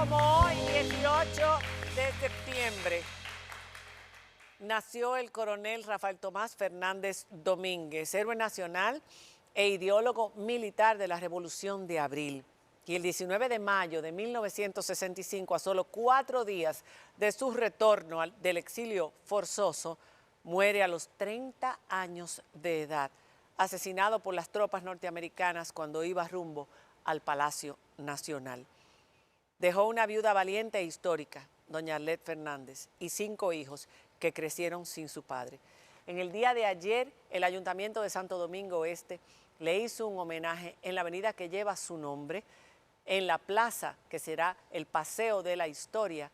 como hoy, 18 de septiembre, nació el coronel Rafael Tomás Fernández Domínguez, héroe nacional e ideólogo militar de la Revolución de Abril. Y el 19 de mayo de 1965, a solo 4 días de su retorno del exilio forzoso, muere a los 30 años de edad, asesinado por las tropas norteamericanas cuando iba rumbo al Palacio Nacional. Dejó una viuda valiente e histórica, doña Arlet Fernández, y 5 hijos que crecieron sin su padre. En el día de ayer, el Ayuntamiento de Santo Domingo Este le hizo un homenaje en la avenida que lleva su nombre, en la plaza que será el Paseo de la Historia.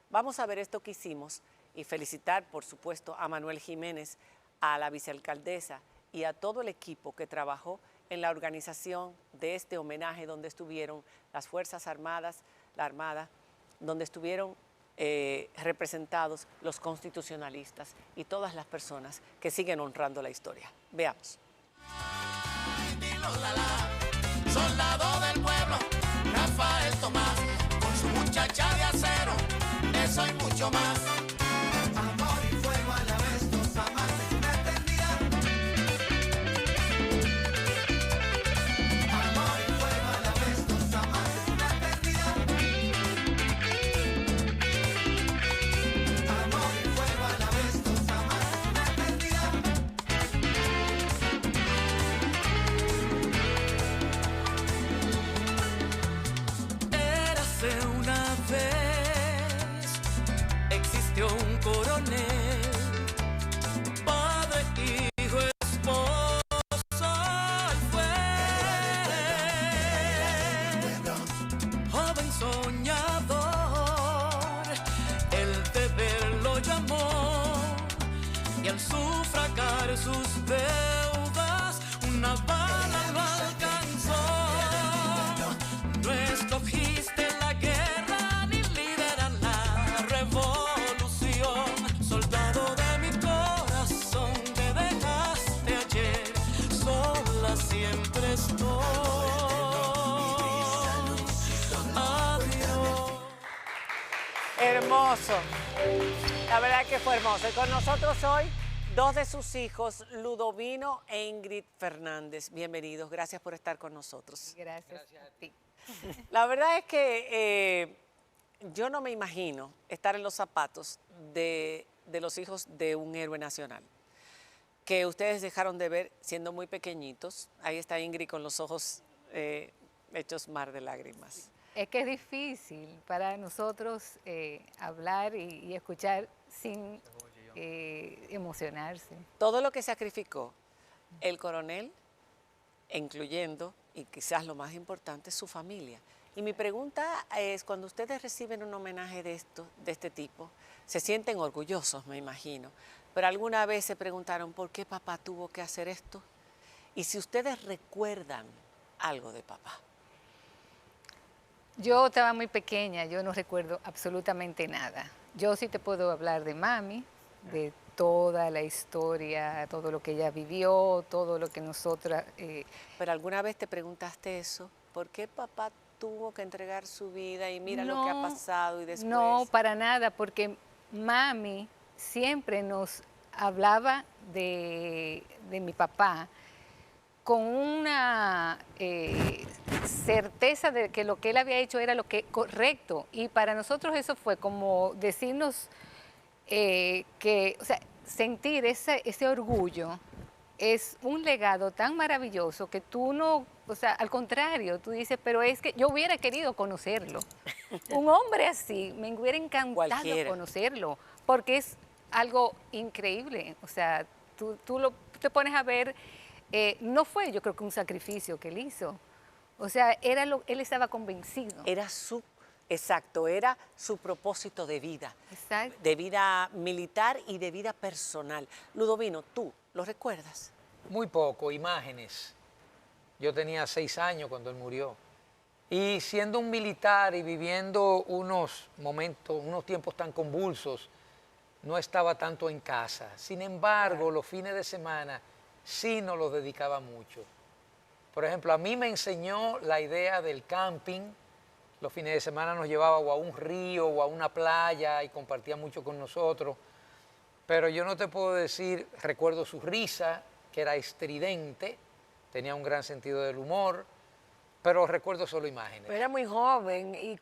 Vamos a ver esto que hicimos y felicitar, por supuesto, a Manuel Jiménez, a la vicealcaldesa y a todo el equipo que trabajó en la organización de este homenaje, donde estuvieron las Fuerzas Armadas, la Armada, donde estuvieron representados los constitucionalistas y todas las personas que siguen honrando la historia. Veamos. Soldado del pueblo, Rafael Tomás, con su muchacha de acero, eso y mucho más. Amor y fuego a la vez, dos amantes y una eternidad. Amor y fuego a la vez, dos amantes y una eternidad. Amor y fuego a la vez, dos amantes y una eternidad. Érase una vez, existió un coronel, padre, hijo, esposo, fue joven soñador, el deber lo llamó y al sufragar sus deudas una bala lo alcanzó. No escogiste la guerra ni liderar la revolución. Soldado de mi corazón, te dejaste ayer, sola siempre estoy. Adiós. Hermoso. La verdad que fue hermoso. Y con nosotros hoy, 2 de sus hijos, Ludovino e Ingrid Fernández. Bienvenidos. Gracias por estar con nosotros. Gracias a ti. La verdad es que yo no me imagino estar en los zapatos de los hijos de un héroe nacional, que ustedes dejaron de ver siendo muy pequeñitos. Ahí está Ingrid con los ojos hechos mar de lágrimas. Es que es difícil para nosotros hablar y escuchar sin emocionarse. Todo lo que sacrificó el coronel, incluyendo, y quizás lo más importante, su familia. Y mi pregunta es, cuando ustedes reciben un homenaje de este tipo, se sienten orgullosos, me imagino, pero alguna vez se preguntaron por qué papá tuvo que hacer esto. Y si ustedes recuerdan algo de papá. Yo estaba muy pequeña, yo no recuerdo absolutamente nada. Yo sí te puedo hablar de mami, de toda la historia, todo lo que ella vivió, todo lo que nosotras... ¿Pero alguna vez te preguntaste eso? ¿Por qué papá tuvo que entregar su vida y mira lo que ha pasado y después? No, para nada, porque mami siempre nos hablaba de mi papá con una certeza de que lo que él había hecho era lo que correcto. Y para nosotros eso fue como decirnos que, o sea, sentir ese orgullo es un legado tan maravilloso que tú no, o sea, al contrario, tú dices, pero es que yo hubiera querido conocerlo. Un hombre así, me hubiera encantado Cualquiera. conocerlo, porque es algo increíble. O sea, tú te pones a ver, no fue yo creo que un sacrificio que él hizo. O sea, él estaba convencido. Era exacto, era su propósito de vida. Exacto. De vida militar y de vida personal. Ludovino, ¿tú lo recuerdas? Muy poco, imágenes. Yo tenía 6 años cuando él murió. Y siendo un militar y viviendo unos momentos, unos tiempos tan convulsos, no estaba tanto en casa. Sin embargo, los fines de semana sí nos los dedicaba mucho. Por ejemplo, a mí me enseñó la idea del camping, Los fines de semana nos llevaba o a un río o a una playa y compartía mucho con nosotros. Pero yo no te puedo decir, recuerdo su risa, que era estridente, tenía un gran sentido del humor, pero recuerdo solo imágenes. Pero era muy joven y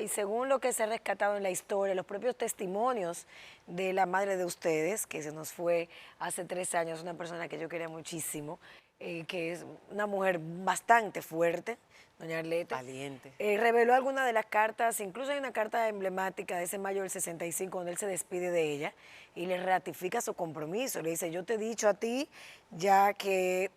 según lo que se ha rescatado en la historia, los propios testimonios de la madre de ustedes, que se nos fue hace 3 años, una persona que yo quería muchísimo, que es una mujer bastante fuerte, doña Arlette. Valiente. Reveló algunas de las cartas, incluso hay una carta emblemática de ese mayo del 65, donde él se despide de ella y le ratifica su compromiso. Le dice, yo te he dicho a ti ya que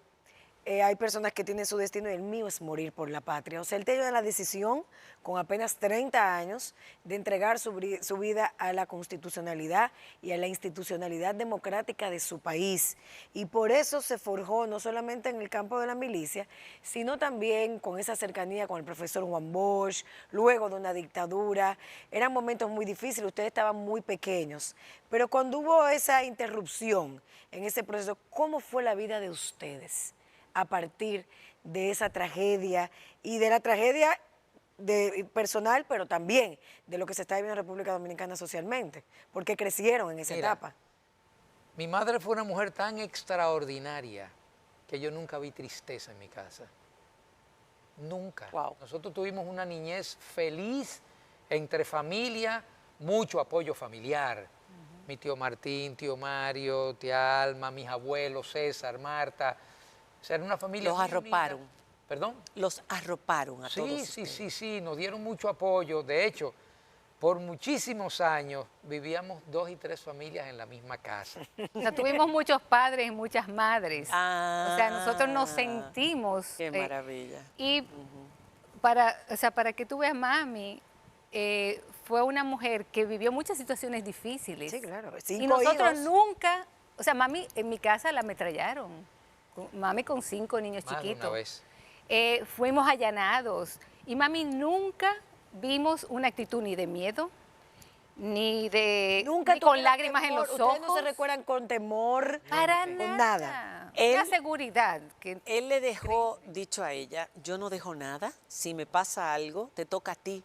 hay personas que tienen su destino y el mío es morir por la patria. O sea, él tenía la decisión, con apenas 30 años, de entregar su vida a la constitucionalidad y a la institucionalidad democrática de su país. Y por eso se forjó no solamente en el campo de la milicia, sino también con esa cercanía con el profesor Juan Bosch, luego de una dictadura. Eran momentos muy difíciles, ustedes estaban muy pequeños. Pero cuando hubo esa interrupción en ese proceso, ¿cómo fue la vida de ustedes a partir de esa tragedia y de la tragedia personal, pero también de lo que se está viviendo en República Dominicana socialmente? Porque crecieron en esa etapa. Mi madre fue una mujer tan extraordinaria que yo nunca vi tristeza en mi casa. Nunca. Wow. Nosotros tuvimos una niñez feliz, entre familia, mucho apoyo familiar. Mi tío Martín, tío Mario, tía Alma, mis abuelos, César, Marta. O sea, era una familia Los muy arroparon. unida. ¿Perdón? Los arroparon a todos Sí, ustedes. sí, nos dieron mucho apoyo. De hecho, por muchísimos años vivíamos 2 y 3 familias en la misma casa. O sea, tuvimos muchos padres y muchas madres. O sea, nosotros nos sentimos. Qué maravilla. Y para que tú veas, mami, fue una mujer que vivió muchas situaciones difíciles. Sí, claro. Y 5 nosotros hijos. nunca, o sea, mami, en mi casa la ametrallaron. Mami con 5 niños Más de chiquitos. una vez. Fuimos allanados. Y mami, nunca vimos una actitud ni de miedo, ni Nunca ni con tuvieron lágrimas en temor. los ojos. Ustedes no se recuerdan con temor. Para con nada. Él- Una seguridad. Que, Él le dejó dicho a ella, yo no dejo nada, si me pasa algo, te toca a ti.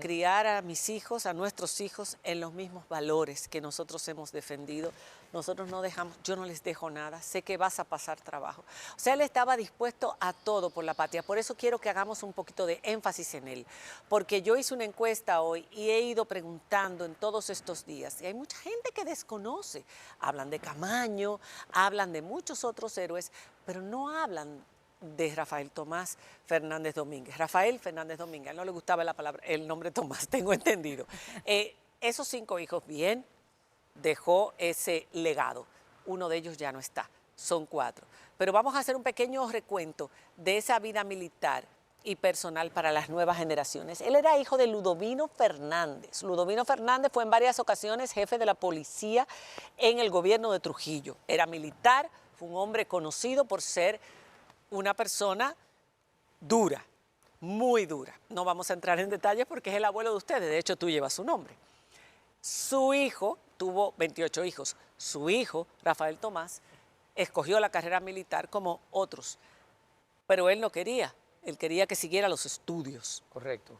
Criar a mis hijos, a nuestros hijos, en los mismos valores que nosotros hemos defendido. Nosotros no dejamos, yo no les dejo nada, sé que vas a pasar trabajo. O sea, él estaba dispuesto a todo por la patria. Por eso quiero que hagamos un poquito de énfasis en él. Porque yo hice una encuesta hoy y he ido preguntando en todos estos días. Y hay mucha gente que desconoce. Hablan de Camaño, hablan de muchos otros héroes, pero no hablan de Rafael Tomás Fernández Domínguez. Rafael Fernández Domínguez, a él no le gustaba el nombre Tomás, tengo entendido. Esos 5 hijos, bien, dejó ese legado. Uno de ellos ya no está, son 4. Pero vamos a hacer un pequeño recuento de esa vida militar y personal para las nuevas generaciones. Él era hijo de Ludovino Fernández. Ludovino Fernández fue en varias ocasiones jefe de la policía en el gobierno de Trujillo. Era militar, fue un hombre conocido por ser una persona dura, muy dura. No vamos a entrar en detalles porque es el abuelo de ustedes, de hecho tú llevas su nombre. Su hijo, tuvo 28 hijos, su hijo, Rafael Tomás, escogió la carrera militar como otros, pero él no quería, él quería que siguiera los estudios. Correcto.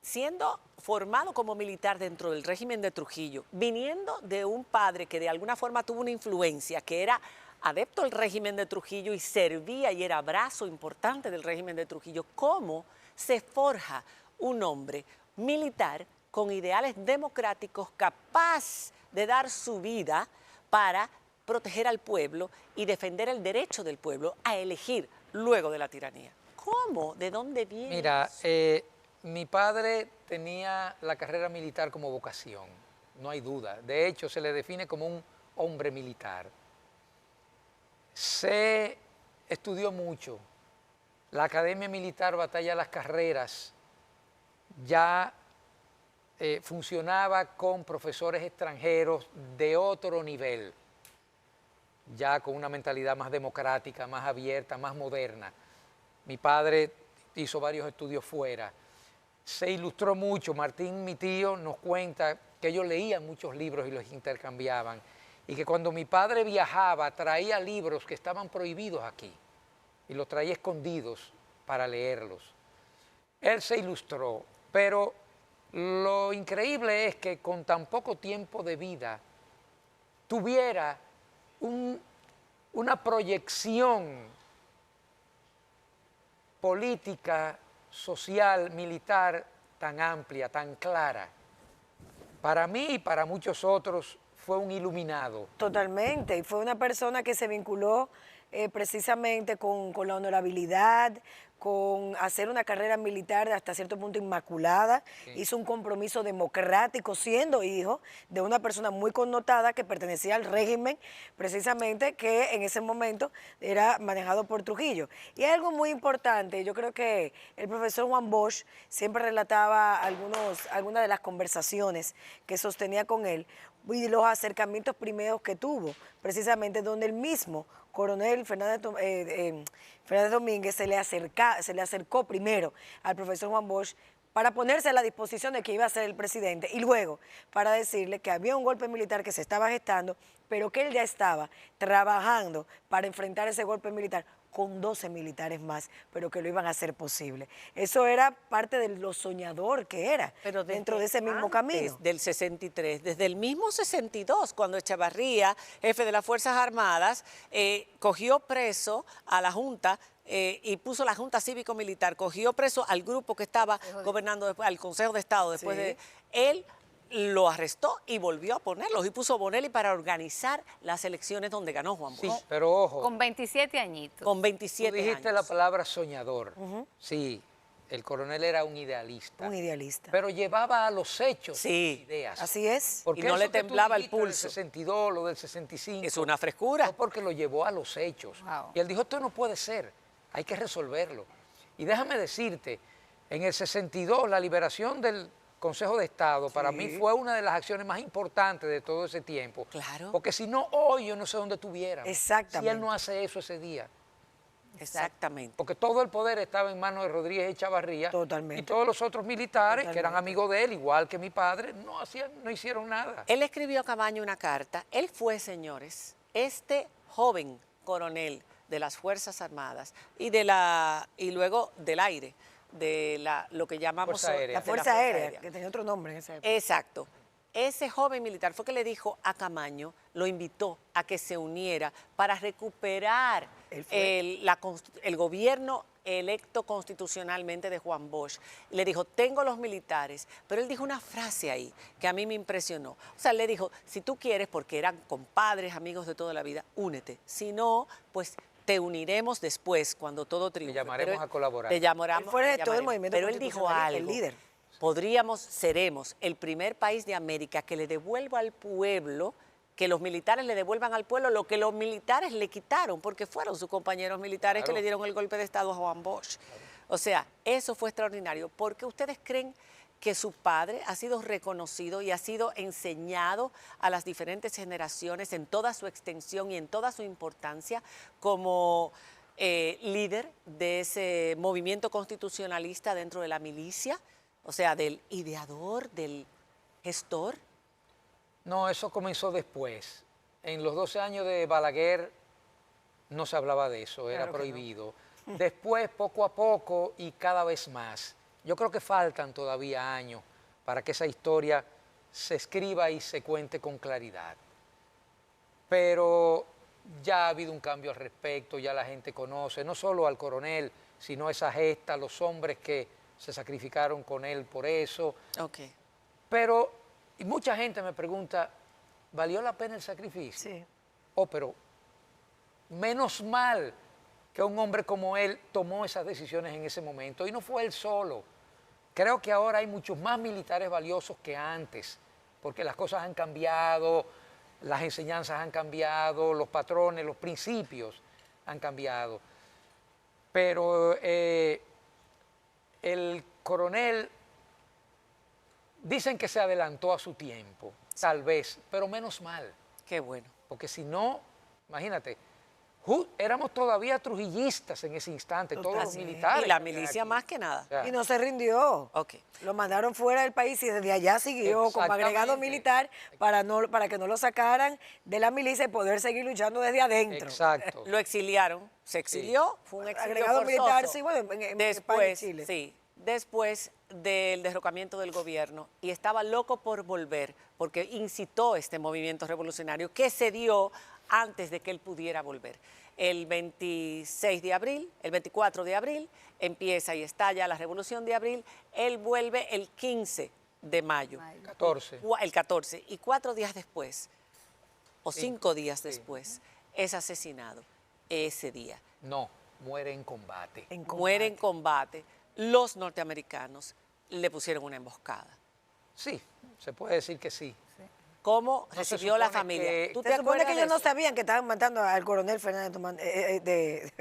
Siendo formado como militar dentro del régimen de Trujillo, viniendo de un padre que de alguna forma tuvo una influencia, que era adepto al régimen de Trujillo y servía y era brazo importante del régimen de Trujillo, ¿cómo se forja un hombre militar con ideales democráticos capaz de dar su vida para proteger al pueblo y defender el derecho del pueblo a elegir luego de la tiranía? ¿Cómo? ¿De dónde viene? Mira, mi padre tenía la carrera militar como vocación, no hay duda. De hecho, se le define como un hombre militar. Se estudió mucho. La Academia Militar Batalla Las Carreras ya funcionaba con profesores extranjeros de otro nivel, ya con una mentalidad más democrática, más abierta, más moderna. Mi padre hizo varios estudios fuera. Se ilustró mucho. Martín, mi tío, nos cuenta que ellos leían muchos libros y los intercambiaban. Y que cuando mi padre viajaba traía libros que estaban prohibidos aquí y los traía escondidos para leerlos. Él se ilustró, pero lo increíble es que con tan poco tiempo de vida tuviera una proyección política, social, militar tan amplia, tan clara. Para mí y para muchos otros fue un iluminado. Totalmente, y fue una persona que se vinculó precisamente con la honorabilidad, con hacer una carrera militar hasta cierto punto inmaculada, hizo un compromiso democrático siendo hijo de una persona muy connotada que pertenecía al régimen, precisamente que en ese momento era manejado por Trujillo. Y algo muy importante, yo creo que el profesor Juan Bosch siempre relataba algunas de las conversaciones que sostenía con él y los acercamientos primeros que tuvo, precisamente donde el mismo coronel Fernández Domínguez se le acercó primero al profesor Juan Bosch para ponerse a la disposición de que iba a ser el presidente y luego para decirle que había un golpe militar que se estaba gestando, pero que él ya estaba trabajando para enfrentar ese golpe militar con 12 militares más, pero que lo iban a hacer posible. Eso era parte de lo soñador que era Pero dentro de ese mismo camino. Del 63, desde el mismo 62, cuando Echevarría, jefe de las Fuerzas Armadas, cogió preso a la Junta y puso la Junta Cívico-Militar, cogió preso al grupo que estaba gobernando después, al Consejo de Estado, después Sí. de él. Lo arrestó y volvió a ponerlos y puso a Bonelli para organizar las elecciones donde ganó Juan Bosch. Sí, pero ojo, Con 27 añitos. Con tú 27 dijiste años. la palabra soñador. Sí, el coronel era un idealista. Un idealista. Pero llevaba a los hechos Sí, sus ideas. Así es. Porque Y no eso le que tú temblaba el dijiste del pulso. 62, lo del 65. Es una frescura. No, porque lo llevó a los hechos. Wow. Y él dijo, esto no puede ser, hay que resolverlo. Y déjame decirte, en el 62, la liberación del Consejo de Estado, para mí fue una de las acciones más importantes de todo ese tiempo. Claro. Porque si no, hoy yo no sé dónde estuviéramos. Exactamente. Si él no hace eso ese día. Exactamente. Porque todo el poder estaba en manos de Rodríguez Echavarría. Totalmente. Y todos los otros militares, que eran Totalmente. amigos de él, igual que mi padre, no hicieron nada. Él escribió a Camaño una carta. Él fue, señores, este joven coronel de las Fuerzas Armadas y luego del aire, de lo que llamamos Fuerza Aérea. La de Fuerza Aérea, que tenía otro nombre en esa época. Exacto. Ese joven militar fue que le dijo a Camaño, lo invitó a que se uniera para recuperar Él fue. el gobierno electo constitucionalmente de Juan Bosch. Y le dijo, tengo los militares, pero él dijo una frase ahí que a mí me impresionó. O sea, le dijo, si tú quieres, porque eran compadres, amigos de toda la vida, únete. Si no, pues te uniremos después, cuando todo triunfe. llamaremos Pero a colaborar. Te llamaremos. Él fue el te gestor del llamaremos. movimiento Pero él dijo constitucional, el algo. líder. Seremos el primer país de América que le devuelva al pueblo, que los militares le devuelvan al pueblo lo que los militares le quitaron, porque fueron sus compañeros militares que le dieron el golpe de Estado a Juan Bosch. O sea, eso fue extraordinario. ¿Por qué ustedes creen que su padre ha sido reconocido y ha sido enseñado a las diferentes generaciones en toda su extensión y en toda su importancia como líder de ese movimiento constitucionalista dentro de la milicia? O sea, del ideador, del gestor. No, eso comenzó después. En los 12 años de Balaguer no se hablaba de eso, era Claro que no. prohibido. Después, poco a poco y cada vez más. Yo creo que faltan todavía años para que esa historia se escriba y se cuente con claridad. Pero ya ha habido un cambio al respecto, ya la gente conoce, no solo al coronel, sino esa gesta, los hombres que se sacrificaron con él por eso. Ok. Pero y mucha gente me pregunta, ¿valió la pena el sacrificio? Sí. Oh, pero menos mal que un hombre como él tomó esas decisiones en ese momento y no fue él solo. Creo que ahora hay muchos más militares valiosos que antes, porque las cosas han cambiado, las enseñanzas han cambiado, los patrones, los principios han cambiado. Pero el coronel, dicen que se adelantó a su tiempo, tal vez, pero menos mal, Qué bueno. porque si no, imagínate, éramos todavía trujillistas en ese instante, todos los Totalmente. militares. Y la que habían milicia aquí. más que nada. O sea, Y no se rindió. Ok. Lo mandaron fuera del país y desde allá siguió como agregado Exactamente. militar para que no lo sacaran de la milicia y poder seguir luchando desde adentro. Exacto. Lo exiliaron, se exilió, fue un exilio Agregado forzoso. militar, sí, bueno, en España y Después, Chile. sí, después del derrocamiento del gobierno y estaba loco por volver porque incitó este movimiento revolucionario que se dio antes de que él pudiera volver. El 26 de abril, el 24 de abril, empieza y estalla la Revolución de Abril. Él vuelve el 15 de mayo. 14. El 14. Y 4 días después, o 5 días después, es asesinado ese día. No, muere en combate. Muere en combate. Los norteamericanos le pusieron una emboscada. Sí, se puede decir que sí. ¿Cómo No se recibió la supone familia? que- ¿Tú te Se supone acuerdas que de ellos no eso? sabían que estaban matando al coronel Fernández,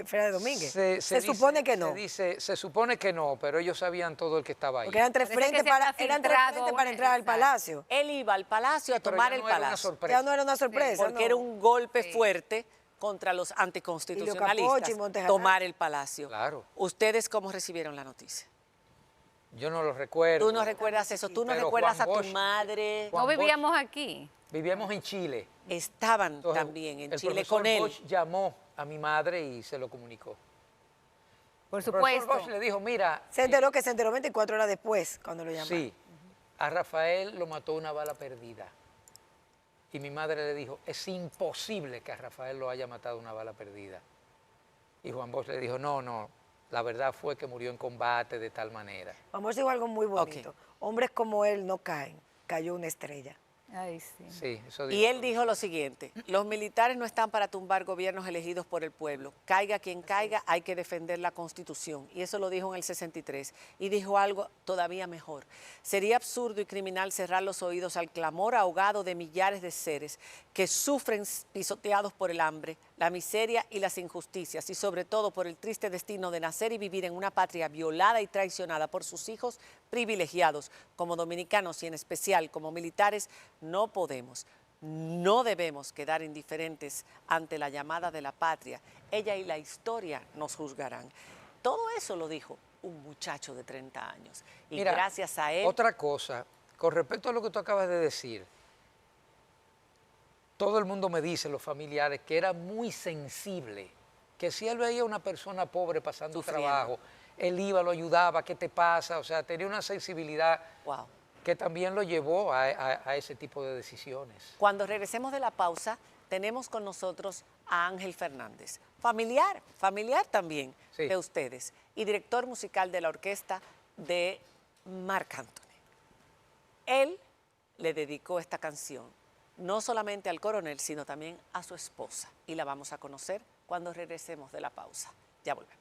Fernández Domínguez. Se supone que no. Se supone que no, pero ellos sabían todo el que estaba ahí. Porque eran tres Parece que frentes se había para, eran tres filtrado frentes para una- entrar al exacto. palacio. Él iba al palacio a Pero tomar ya el no era una palacio. sorpresa. Ya no era una sorpresa. Porque no. era un golpe Sí. fuerte contra los Capochi anticonstitucionalistas, y Montejarán. tomar el palacio. Claro. ¿Ustedes cómo recibieron la noticia? Yo no lo recuerdo. ¿Tú no recuerdas eso? ¿Tú no Pero recuerdas Juan a tu Bosch- madre? Juan No Bosch- vivíamos aquí. Vivíamos en Chile. Estaban Entonces, también en el Chile profesor con él. Bosch llamó a mi madre y se lo comunicó. Por El profesor supuesto. Bosch le dijo, mira, Se enteró que se enteró 24 horas después cuando lo llamaron. sí, a Rafael lo mató una bala perdida. Y mi madre le dijo, es imposible que a Rafael lo haya matado una bala perdida. Y Juan Bosch le dijo, no, la verdad fue que murió en combate de tal manera. Vamos a decir algo muy bonito. Ok. Hombres como él no caen. Cayó una estrella. Ay, sí. Sí, eso Y él dijo lo siguiente: los militares no están para tumbar gobiernos elegidos por el pueblo. Caiga quien caiga, hay que defender la Constitución. Y eso lo dijo en el 63. Y dijo algo todavía mejor: sería absurdo y criminal cerrar los oídos al clamor ahogado de millares de seres que sufren pisoteados por el hambre, la miseria y las injusticias, y sobre todo por el triste destino de nacer y vivir en una patria violada y traicionada por sus hijos privilegiados. Como dominicanos y en especial como militares, no podemos, no debemos quedar indiferentes ante la llamada de la patria. Ella y la historia nos juzgarán. Todo eso lo dijo un muchacho de 30 años. Y Mira, gracias a él... Otra cosa, con respecto a lo que tú acabas de decir, todo el mundo me dice, los familiares, que era muy sensible, que si él veía a una persona pobre pasando Sufriendo. trabajo, él iba, lo ayudaba, ¿qué te pasa? O sea, tenía una sensibilidad Wow. que también lo llevó a ese tipo de decisiones. Cuando regresemos de la pausa, tenemos con nosotros a Ángel Fernández, familiar también Sí. de ustedes, y director musical de la orquesta de Marc Anthony. Él le dedicó esta canción no solamente al coronel, sino también a su esposa, y la vamos a conocer cuando regresemos de la pausa. Ya volvemos.